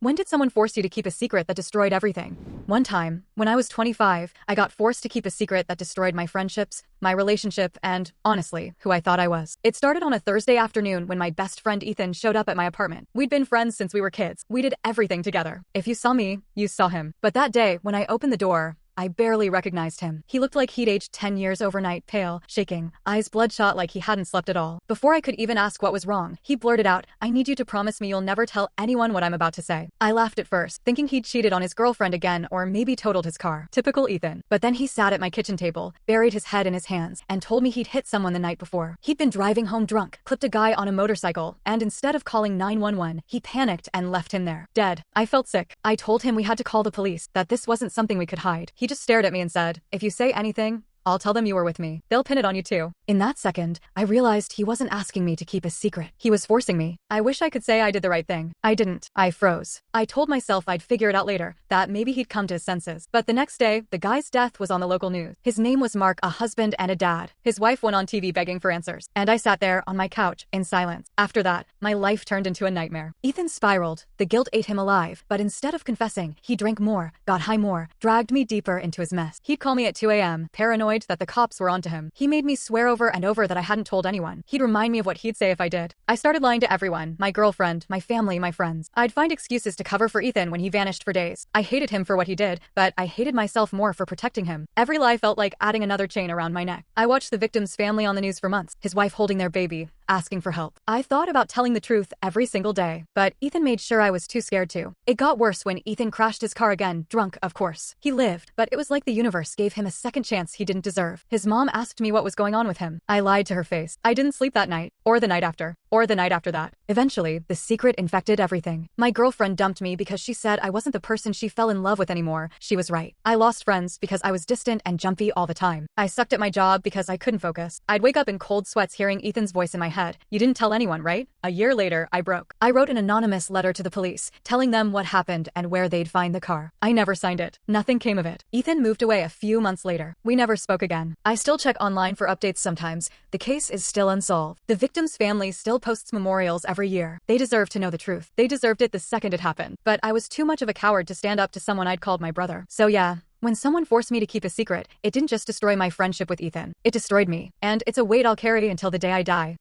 When did someone force you to keep a secret that destroyed everything? One time, when I was 25, I got forced to keep a secret that destroyed my friendships, my relationship, and, honestly, who I thought I was. It started on a Thursday afternoon when my best friend Ethan showed up at my apartment. We'd been friends since we were kids. We did everything together. If you saw me, you saw him. But that day, when I opened the door, I barely recognized him. He looked like he'd aged 10 years overnight, pale, shaking, eyes bloodshot like he hadn't slept at all. Before I could even ask what was wrong, he blurted out, "I need you to promise me you'll never tell anyone what I'm about to say." I laughed at first, thinking he'd cheated on his girlfriend again or maybe totaled his car. Typical Ethan. But then he sat at my kitchen table, buried his head in his hands, and told me he'd hit someone the night before. He'd been driving home drunk, clipped a guy on a motorcycle, and instead of calling 911, he panicked and left him there, dead. I felt sick. I told him we had to call the police, that this wasn't something we could hide. He just stared at me and said, "If you say anything, I'll tell them you were with me. They'll pin it on you too." In that second, I realized he wasn't asking me to keep a secret. He was forcing me. I wish I could say I did the right thing. I didn't. I froze. I told myself I'd figure it out later, that maybe he'd come to his senses. But the next day, the guy's death was on the local news. His name was Mark, a husband and a dad. His wife went on TV begging for answers. And I sat there on my couch in silence. After that, my life turned into a nightmare. Ethan spiraled. The guilt ate him alive. But instead of confessing, he drank more, got high more, dragged me deeper into his mess. He'd call me at 2 a.m., paranoid that the cops were onto him. He made me swear over and over that I hadn't told anyone. He'd remind me of what he'd say if I did. I started lying to everyone, my girlfriend, my family, my friends. I'd find excuses to cover for Ethan when he vanished for days. I hated him for what he did, but I hated myself more for protecting him. Every lie felt like adding another chain around my neck. I watched the victim's family on the news for months, his wife holding their baby, asking for help. I thought about telling the truth every single day, but Ethan made sure I was too scared to. It got worse when Ethan crashed his car again, drunk, of course. He lived, but it was like the universe gave him a second chance he didn't deserve. His mom asked me what was going on with him. I lied to her face. I didn't sleep that night, or the night after, or the night after that. Eventually, the secret infected everything. My girlfriend dumped me because she said I wasn't the person she fell in love with anymore. She was right. I lost friends because I was distant and jumpy all the time. I sucked at my job because I couldn't focus. I'd wake up in cold sweats hearing Ethan's voice in my head. "You didn't tell anyone, right?" A year later, I broke. I wrote an anonymous letter to the police, telling them what happened and where they'd find the car. I never signed it. Nothing came of it. Ethan moved away a few months later. We never spoke again. I still check online for updates sometimes. The case is still unsolved. The victim's family still posts memorials every year. They deserve to know the truth. They deserved it the second it happened. But I was too much of a coward to stand up to someone I'd called my brother. So yeah, when someone forced me to keep a secret, it didn't just destroy my friendship with Ethan. It destroyed me. And it's a weight I'll carry until the day I die.